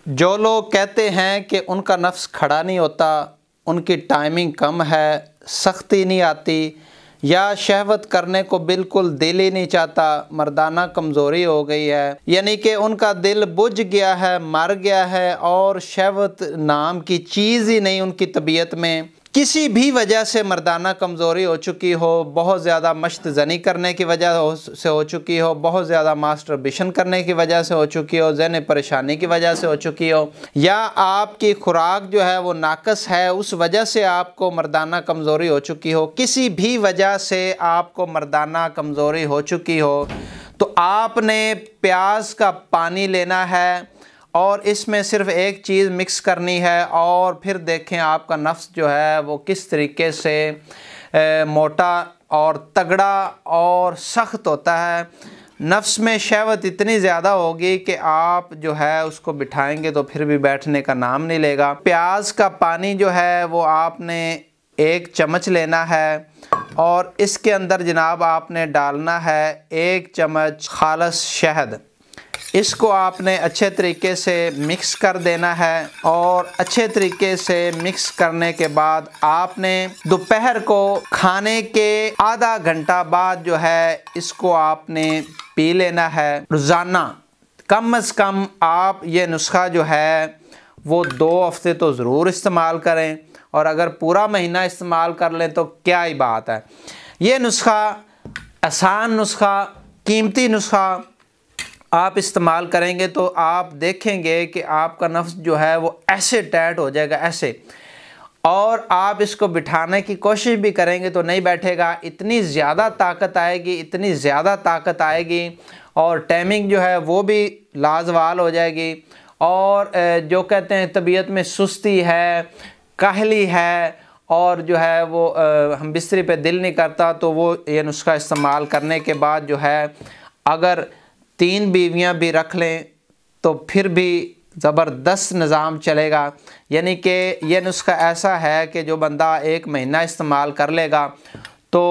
जो लोग कहते हैं कि उनका नफ्स खड़ा नहीं होता, उनकी टाइमिंग कम है, सख्ती नहीं आती या शहवत करने को बिल्कुल दिल ही नहीं चाहता, मर्दाना कमज़ोरी हो गई है, यानी कि उनका दिल बुझ गया है, मर गया है और शहवत नाम की चीज़ ही नहीं उनकी तबीयत में, किसी भी वजह से मर्दाना कमज़ोरी हो चुकी हो, बहुत ज़्यादा मश्त ज़नी करने की वजह से हो चुकी हो, बहुत ज़्यादा मास्टरबेशन करने की वजह से हो चुकी हो, ज़हनी परेशानी की वजह से हो चुकी हो, या आपकी खुराक जो है वो नाकस है, उस वजह से आपको मर्दाना कमज़ोरी हो चुकी हो, किसी भी वजह से आपको मर्दाना कमज़ोरी हो चुकी हो, तो आपने प्याज का पानी लेना है और इसमें सिर्फ एक चीज़ मिक्स करनी है और फिर देखें आपका नफ्स जो है वो किस तरीके से मोटा और तगड़ा और सख्त होता है। नफ्स में शहवत इतनी ज़्यादा होगी कि आप जो है उसको बिठाएंगे तो फिर भी बैठने का नाम नहीं लेगा। प्याज का पानी जो है वो आपने 1 चम्मच लेना है और इसके अंदर जनाब आपने डालना है 1 चम्मच खालस शहद। इसको आपने अच्छे तरीके से मिक्स कर देना है और अच्छे तरीके से मिक्स करने के बाद आपने दोपहर को खाने के आधा घंटा बाद जो है इसको आपने पी लेना है रोज़ाना। कम से कम आप ये नुस्खा जो है वो 2 हफ्ते तो ज़रूर इस्तेमाल करें और अगर पूरा महीना इस्तेमाल कर लें तो क्या ही बात है। ये नुस्खा आसान नुस्खा, कीमती नुस्खा आप इस्तेमाल करेंगे तो आप देखेंगे कि आपका नफ्स जो है वो ऐसे टाइट हो जाएगा, ऐसे, और आप इसको बिठाने की कोशिश भी करेंगे तो नहीं बैठेगा। इतनी ज़्यादा ताकत आएगी, इतनी ज़्यादा ताकत आएगी और टाइमिंग जो है वो भी लाजवाल हो जाएगी। और जो कहते हैं तबीयत में सुस्ती है, काहली है और जो है वो हम बिस्तरी पे दिल नहीं करता, तो वो ये नुस्खा इस्तेमाल करने के बाद जो है अगर 3 बीवियां भी रख लें तो फिर भी ज़बरदस्त निज़ाम चलेगा। यानी कि ये नुस्खा ऐसा है कि जो बंदा 1 महीना इस्तेमाल कर लेगा तो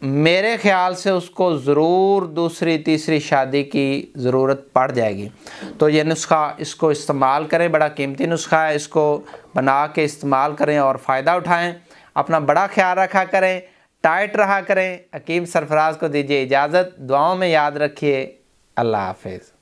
मेरे ख़्याल से उसको ज़रूर दूसरी तीसरी शादी की ज़रूरत पड़ जाएगी। तो ये नुस्खा इसको इस्तेमाल करें, बड़ा कीमती नुस्खा है, इसको बना के इस्तेमाल करें और फ़ायदा उठाएँ। अपना बड़ा ख्याल रखा करें, टाइट रहा करें। हकीम सरफराज को दीजिए इजाज़त, दुआओं में याद रखिए। अल्लाह हाफ़िज़।